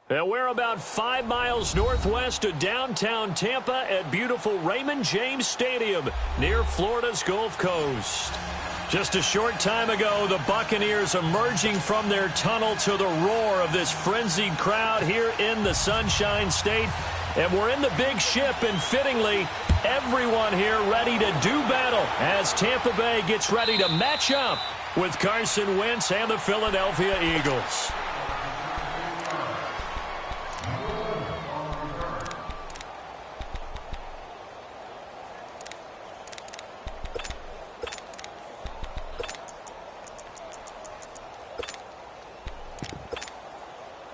And we're about 5 miles northwest of downtown Tampa at beautiful Raymond James Stadium near Florida's Gulf Coast. Just a short time ago, the Buccaneers emerging from their tunnel to the roar of this frenzied crowd here in the Sunshine State. And we're in the big ship, and fittingly, everyone here ready to do battle as Tampa Bay gets ready to match up with Carson Wentz and the Philadelphia Eagles.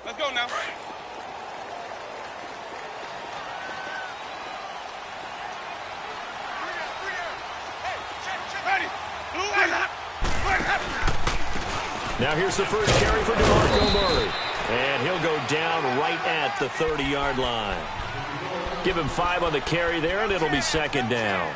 Let's go now. Now here's the first carry for DeMarco Murray. And he'll go down right at the 30-yard line. Give him 5 on the carry there, and it'll be second down.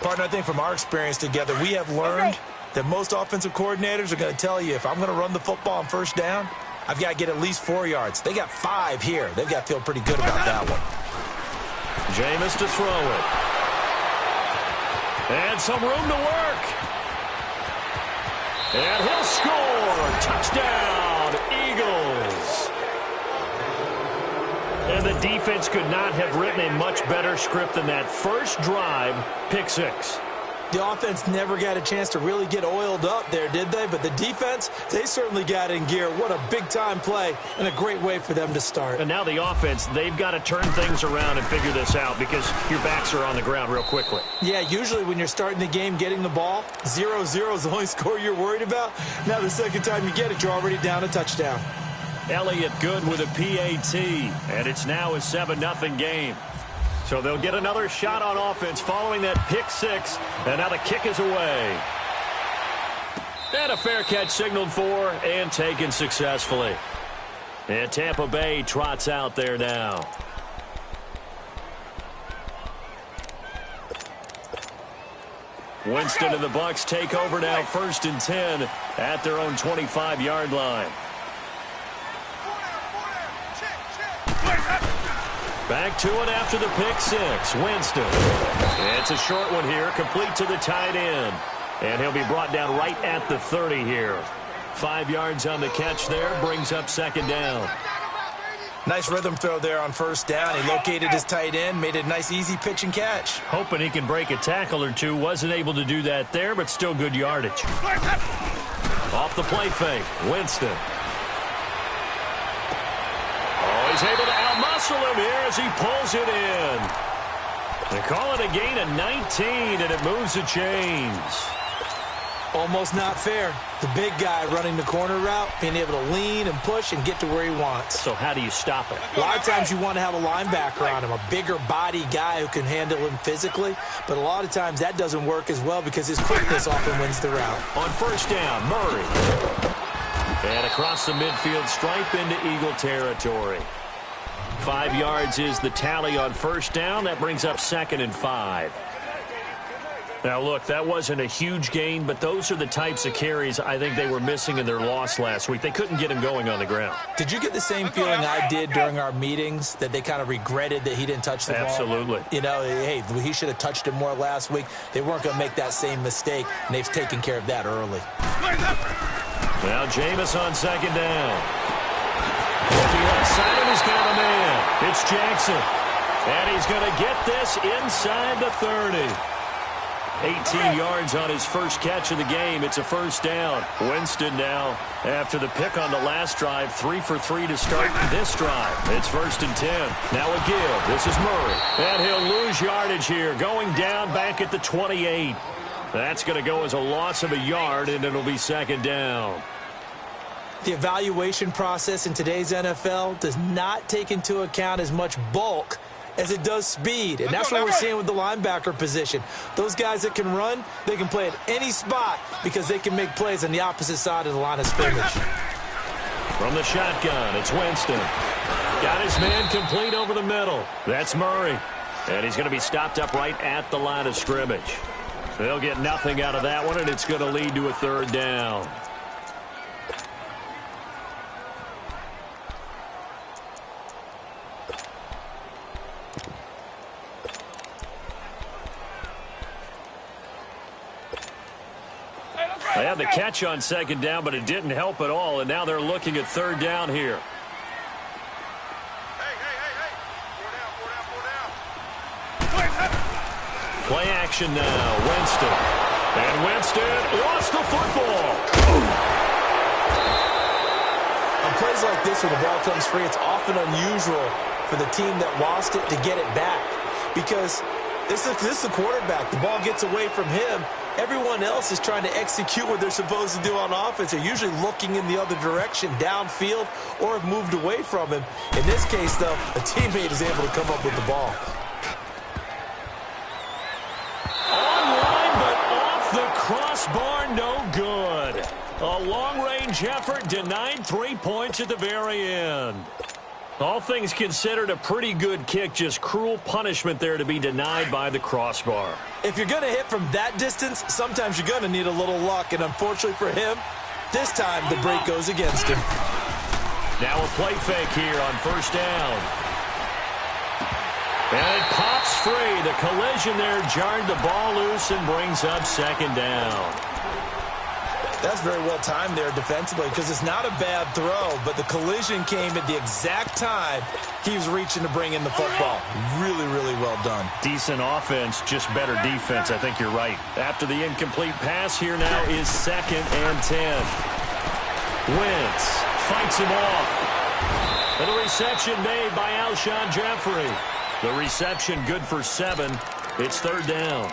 Partner, I think from our experience together, we have learned that most offensive coordinators are going to tell you, if I'm going to run the football on first down, I've got to get at least 4 yards. They got 5 here. They've got to feel pretty good about that one. Jameis to throw it. And some room to work. And he'll score. Touchdown, Eagles. And the defense could not have written a much better script than that first drive, pick 6. The offense never got a chance to really get oiled up there, did they? But the defense, they certainly got in gear. What a big-time play and a great way for them to start. And now the offense, they've got to turn things around and figure this out because your backs are on the ground real quickly. Yeah, usually when you're starting the game getting the ball, 0-0 is the only score you're worried about. Now the second time you get it, you're already down a touchdown. Elliott good with a PAT, and it's now a 7-0 game. So they'll get another shot on offense following that pick 6, and now the kick is away. And a fair catch signaled for and taken successfully. And Tampa Bay trots out there now. Winston and the Bucs take over now, 1st and 10 at their own 25-yard line. Back to it after the pick 6. Winston. It's a short one here, complete to the tight end. And he'll be brought down right at the 30 here. 5 yards on the catch there, brings up second down. Nice rhythm throw there on first down. He located his tight end, made a nice easy pitch and catch. Hoping he can break a tackle or two. Wasn't able to do that there, but still good yardage. Off the play fake, Winston. Oh, he's able to outmuscle him here as he pulls it in. They call it a gain of 19, and it moves the chains. Almost not fair. The big guy running the corner route, being able to lean and push and get to where he wants. So how do you stop it? A lot of times you want to have a linebacker on him, a bigger body guy who can handle him physically. But a lot of times that doesn't work as well because his quickness often wins the route. On first down, Murray. And across the midfield stripe into Eagle territory. 5 yards is the tally on first down. That brings up 2nd and 5. Now, look, that wasn't a huge gain, but those are the types of carries I think they were missing in their loss last week. They couldn't get him going on the ground. Did you get the same feeling I did during our meetings, that they kind of regretted that he didn't touch the ball? Absolutely. You know, hey, he should have touched it more last week. They weren't going to make that same mistake, and they've taken care of that early. Now, Jameis on second down. Looking outside, and he's got a man. It's Jackson. And he's going to get this inside the 30. 18 yards on his first catch of the game. It's a first down. Winston now, after the pick on the last drive, 3 for 3 to start this drive. It's 1st and 10. Now a give. This is Murray. And he'll lose yardage here, going down back at the 28. That's going to go as a loss of a yard, and it'll be second down. The evaluation process in today's NFL does not take into account as much bulk as it does speed, and that's what we're seeing with the linebacker position. Those guys that can run, they can play at any spot because they can make plays on the opposite side of the line of scrimmage. From the shotgun, it's Winston. Got his man complete over the middle. That's Murray. And he's going to be stopped up right at the line of scrimmage. They'll get nothing out of that one, and it's going to lead to a third down. They had the catch on second down, but it didn't help at all, and now they're looking at third down here. Play action now. Winston. And Winston lost the football. On plays like this where the ball comes free, it's often unusual for the team that lost it to get it back. Because this is the quarterback. The ball gets away from him. Everyone else is trying to execute what they're supposed to do on offense. They're usually looking in the other direction, downfield, or have moved away from him. In this case, though, a teammate is able to come up with the ball. Online, but off the crossbar, no good. A long-range effort denied 3 points at the very end. All things considered, a pretty good kick, just cruel punishment there to be denied by the crossbar. If you're going to hit from that distance, sometimes you're going to need a little luck, and unfortunately for him, this time the break goes against him. Now a play fake here on first down. And it pops free. The collision there jarred the ball loose and brings up second down. That's very well timed there defensively because it's not a bad throw, but the collision came at the exact time he was reaching to bring in the football. Really, really well done. Decent offense, just better defense. I think you're right. After the incomplete pass, here now is 2nd and 10. Wentz fights him off. And a reception made by Alshon Jeffrey. The reception good for 7. It's third down.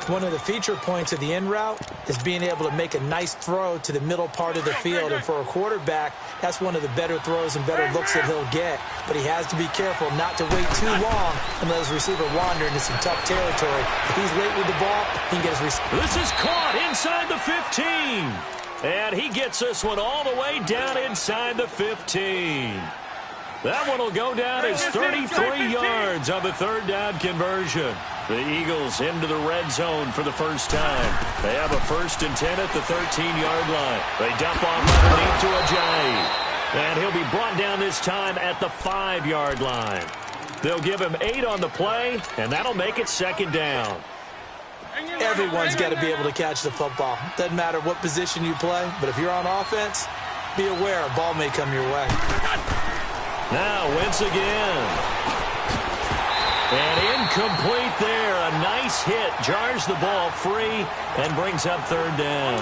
One of the feature points of the in route is being able to make a nice throw to the middle part of the field. And for a quarterback, that's one of the better throws and better looks that he'll get. But he has to be careful not to wait too long and let his receiver wander into some tough territory. If he's late with the ball, he can get his receiver. This is caught inside the 15. And he gets this one all the way down inside the 15. That one will go down as 33 yards on the third down conversion. The Eagles into the red zone for the first time. They have a 1st and 10 at the 13-yard line. They dump off underneath to Ajayi. And he'll be brought down this time at the 5-yard line. They'll give him 8 on the play, and that'll make it second down. Everyone's got to be able to catch the football. Doesn't matter what position you play, but if you're on offense, be aware a ball may come your way. Now Wentz again. And incomplete there. A nice hit. Jars the ball free and brings up third down.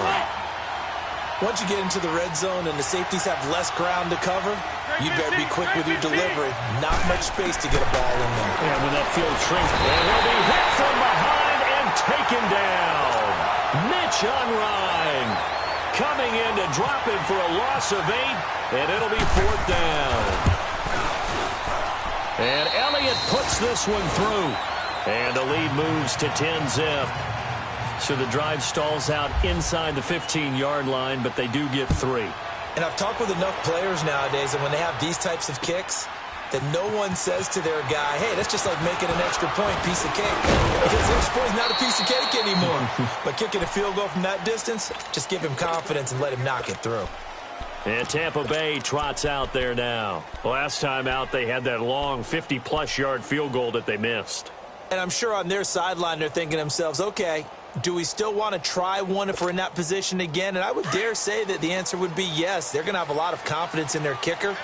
Once you get into the red zone and the safeties have less ground to cover, you better be quick with your delivery. Not much space to get a ball in there. And when that field shrinks, and he'll be hit from behind and taken down. Mitch Unrein coming in to drop it for a loss of 8, and it'll be 4th down. And Elliott puts this one through. And the lead moves to 10-zip. So the drive stalls out inside the 15-yard line, but they do get 3. And I've talked with enough players nowadays, and when they have these types of kicks, that no one says to their guy, hey, that's just like making an extra point, piece of cake. Because the extra point is not a piece of cake anymore. But kicking a field goal from that distance, just give him confidence and let him knock it through. And Tampa Bay trots out there now. Last time out, they had that long 50-plus yard field goal that they missed. And I'm sure on their sideline, they're thinking to themselves, okay, do we still want to try one if we're in that position again? And I would dare say that the answer would be yes. They're going to have a lot of confidence in their kicker.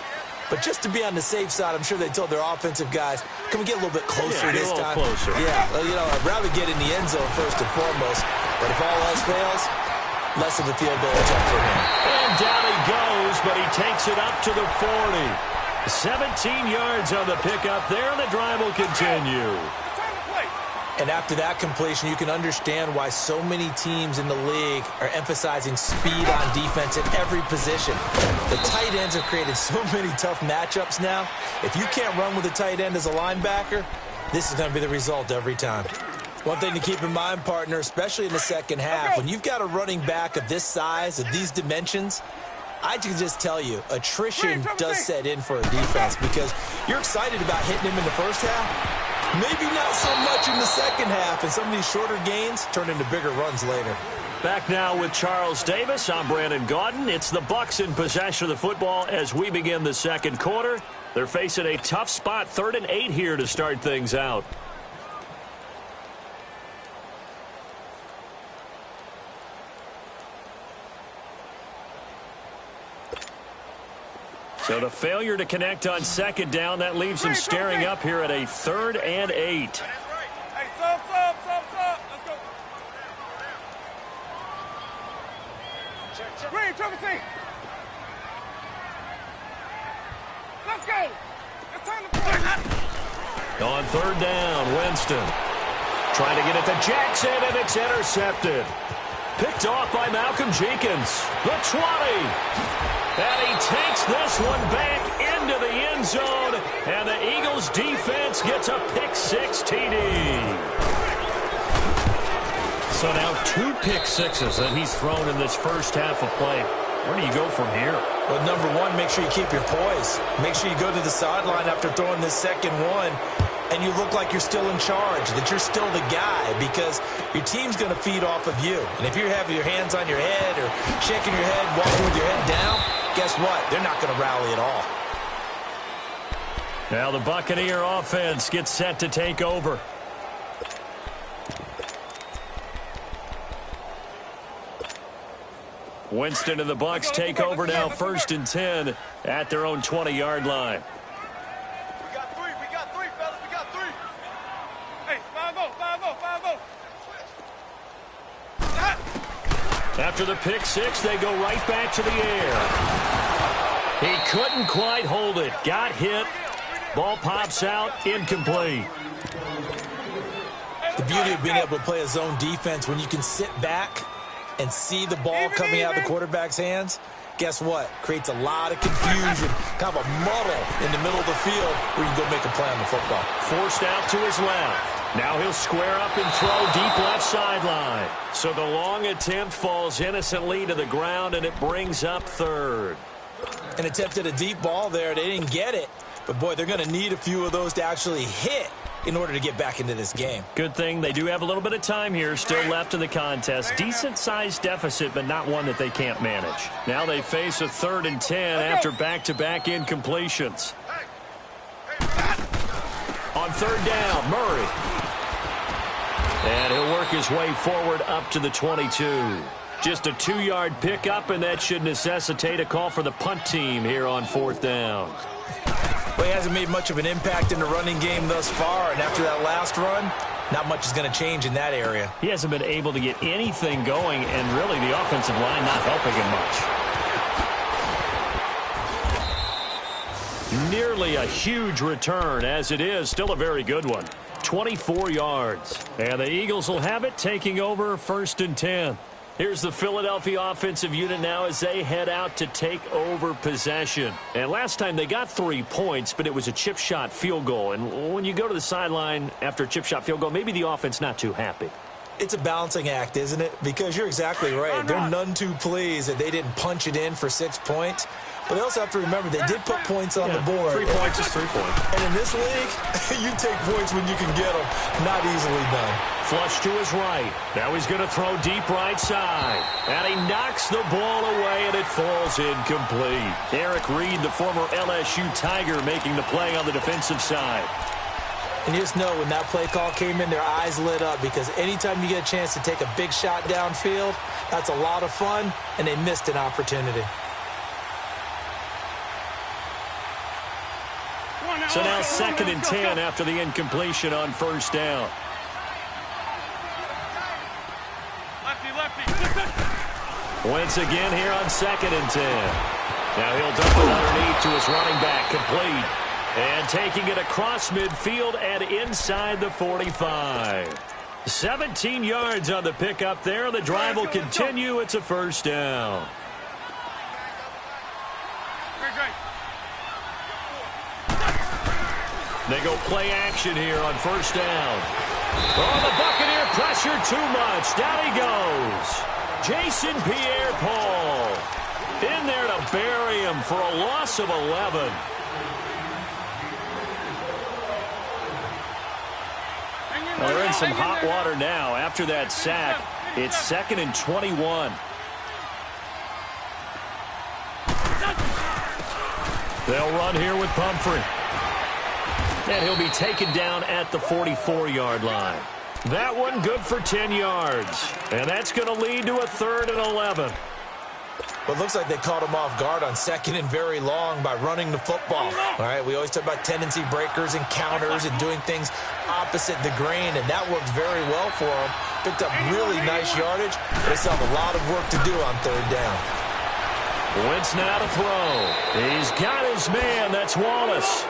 But just to be on the safe side, I'm sure they told their offensive guys, can we get a little bit closer this time? Closer. Yeah, well, you know, I'd rather get in the end zone first and foremost. But if all else fails, less of the field goal is up for him. And down he goes, but he takes it up to the 40. 17 yards on the pickup there, and the drive will continue. And after that completion, you can understand why so many teams in the league are emphasizing speed on defense at every position. The tight ends have created so many tough matchups now. If you can't run with a tight end as a linebacker, this is going to be the result every time. One thing to keep in mind, partner, especially in the second half, when you've got a running back of this size, of these dimensions, I can just tell you, attrition does set in for a defense because you're excited about hitting him in the first half. Maybe not so much in the second half, and some of these shorter gains turn into bigger runs later. Back now with Charles Davis. I'm Brandon Gaudin. It's the Bucs in possession of the football as we begin the second quarter. They're facing a tough spot, 3rd and 8 here to start things out. So the failure to connect on second down, that leaves them staring up here at a 3rd and 8. Hey, sub. Let's go. Green, triple C. Let's go. It's time to play. On 3rd down, Winston trying to get it to Jackson, and it's intercepted. Picked off by Malcolm Jenkins. The 20. And he takes this one back into the end zone, and the Eagles defense gets a pick-6 TD. So now 2 pick-6s that he's thrown in this first half of play. Where do you go from here? Well, number one, make sure you keep your poise. Make sure you go to the sideline after throwing this second one, and you look like you're still in charge, that you're still the guy, because your team's going to feed off of you. And if you have your hands on your head or shaking your head, walking with your head down, guess what? They're not going to rally at all. Now the Buccaneer offense gets set to take over. Winston and the Bucs take over now, 1st and 10 at their own 20-yard line. We got three, fellas. We got 3. Hey, 5-0. After the pick-6, they go right back to the air. He couldn't quite hold it. Got hit. Ball pops out. Incomplete. The beauty of being able to play a zone defense when you can sit back and see the ball coming out of the quarterback's hands, guess what? Creates a lot of confusion, kind of a muddle in the middle of the field where you can go make a play on the football. Forced out to his left. Now he'll square up and throw deep left sideline. So the long attempt falls innocently to the ground, and it brings up 3rd. An attempt at a deep ball there. They didn't get it. But, boy, they're going to need a few of those to actually hit in order to get back into this game. Good thing they do have a little bit of time here still left in the contest. Decent-sized deficit, but not one that they can't manage. Now they face a 3rd and 10 after back-to-back incompletions. On 3rd down, Murray. And he'll work his way forward up to the 22. Just a 2-yard pickup, and that should necessitate a call for the punt team here on 4th down. Well, he hasn't made much of an impact in the running game thus far, and after that last run, not much is going to change in that area. He hasn't been able to get anything going, and really the offensive line not helping him much. Nearly a huge return, as it is still a very good one. 24 yards. And the Eagles will have it, taking over 1st and 10. Here's the Philadelphia offensive unit now as they head out to take over possession. And last time they got 3 points, but it was a chip shot field goal. And when you go to the sideline after a chip shot field goal, maybe the offense not too happy. It's a balancing act, isn't it? Because you're exactly right. They're none too pleased that they didn't punch it in for 6 points. But they also have to remember they did put points on the board. 3 points is 3 points. And in this league, you take points when you can get them. Not easily done. Flush to his right. Now he's going to throw deep right side. And he knocks the ball away, and it falls incomplete. Eric Reed, the former LSU Tiger, making the play on the defensive side. And you just know when that play call came in, their eyes lit up, because anytime you get a chance to take a big shot downfield, that's a lot of fun, and they missed an opportunity. So now 2nd and 10 after the incompletion on 1st down. Wentz again here on 2nd and 10. Now he'll dump it underneath to his running back, complete. And taking it across midfield and inside the 45. 17 yards on the pickup there. The drive will continue. It's a 1st down. They go play action here on 1st down. Oh, the Buccaneer pressure too much. Down he goes. Jason Pierre-Paul in there to bury him for a loss of 11. Well, they're in some hot water now. After that sack, it's 2nd and 21. They'll run here with Pumphrey. And he'll be taken down at the 44-yard line. That one good for 10 yards. And that's going to lead to a 3rd and 11. Well, it looks like they caught him off guard on 2nd and very long by running the football. All right, we always talk about tendency breakers and counters and doing things opposite the grain, and that worked very well for him. Picked up really nice yardage, but they still have a lot of work to do on 3rd down. Wentz now to throw. He's got his man. That's Wallace.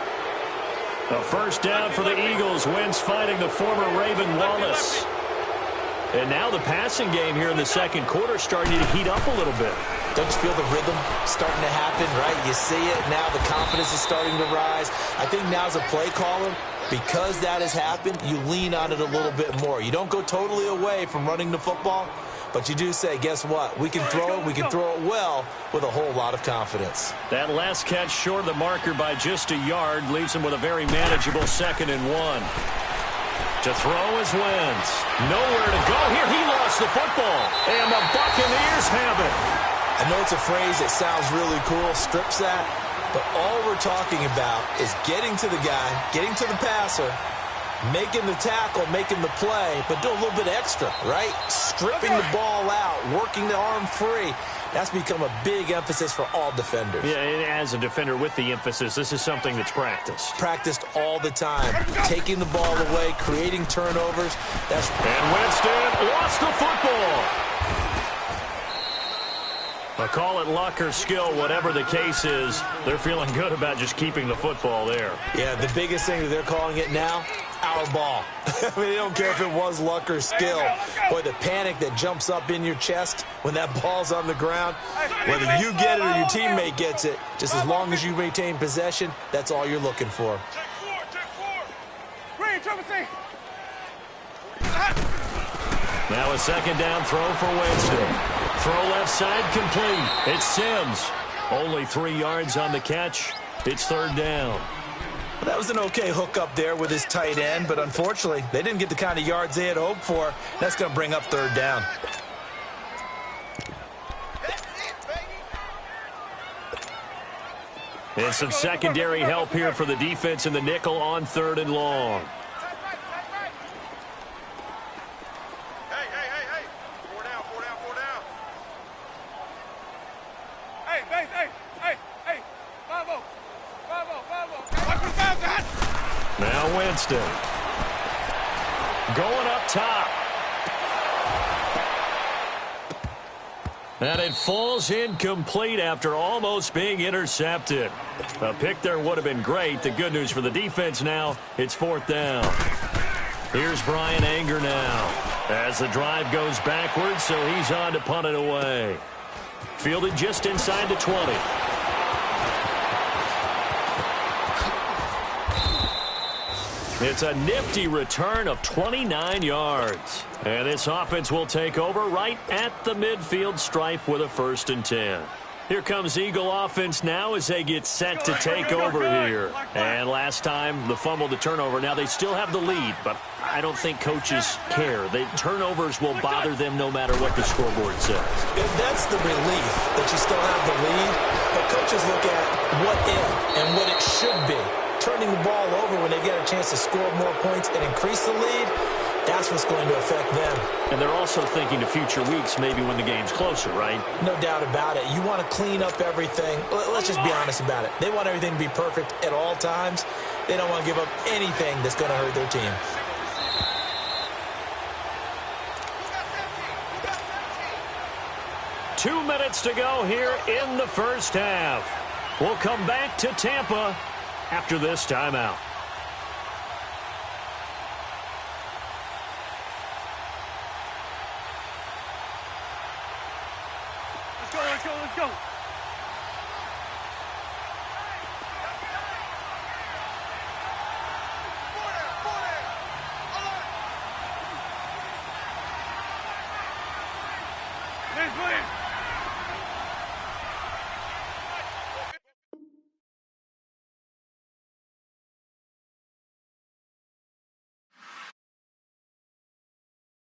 A 1st down for the Eagles. Wentz fighting the former Raven Wallace. And now the passing game here in the 2nd quarter starting to heat up a little bit. Don't you feel the rhythm starting to happen, right? You see it now. The confidence is starting to rise. I think now as a play caller, because that has happened, you lean on it a little bit more. You don't go totally away from running the football, but you do say, guess what? We can throw it. We can throw it well with a whole lot of confidence. That last catch short of the marker by just a yard leaves him with a very manageable 2nd and 1. To throw is Wentz. Nowhere to go here. He lost the football. And the Buccaneers have it. I know it's a phrase that sounds really cool, strip sack, but all we're talking about is getting to the guy, getting to the passer, making the tackle, making the play, but do a little bit extra, right? Stripping the ball out, working the arm free. That's become a big emphasis for all defenders. Yeah, and as a defender with the emphasis, this is something that's practiced. Practiced all the time. Taking the ball away, creating turnovers. And Winston lost the football. I call it luck or skill, whatever the case is. They're feeling good about just keeping the football there. Yeah, the biggest thing that they're calling it now, our ball. I mean, they don't care if it was luck or skill. Boy, the panic that jumps up in your chest when that ball's on the ground, whether you get it or your teammate gets it, just as long as you maintain possession, that's all you're looking for. Now a 2nd down throw for Winston. Throw left side complete. It's Sims. Only 3 yards on the catch. It's 3rd down. That was an okay hook up there with his tight end, but unfortunately, they didn't get the kind of yards they had hoped for. That's going to bring up 3rd down. And some secondary help here for the defense in the nickel on 3rd and long. Now Winston. Going up top. And it falls incomplete after almost being intercepted. A pick there would have been great. The good news for the defense now, it's 4th down. Here's Brian Anger now. As the drive goes backwards, so he's on to punt it away. Fielded just inside the 20. It's a nifty return of 29 yards. And this offense will take over right at the midfield stripe with a 1st and 10. Here comes Eagle offense now as they get set to take over here. And last time, the fumble to turnover. Now they still have the lead, but I don't think coaches care. The turnovers will bother them no matter what the scoreboard says. That's the relief that you still have the lead. But coaches look at what if and what it should be. Turning the ball over when they get a chance to score more points and increase the lead, that's what's going to affect them. And they're also thinking to future weeks, maybe when the game's closer, right? No doubt about it. You want to clean up everything. Let's just be honest about it. They want everything to be perfect at all times. They don't want to give up anything that's going to hurt their team. Two minutes to go here in the 1st half. We'll come back to Tampa after this timeout. Let's go. Please.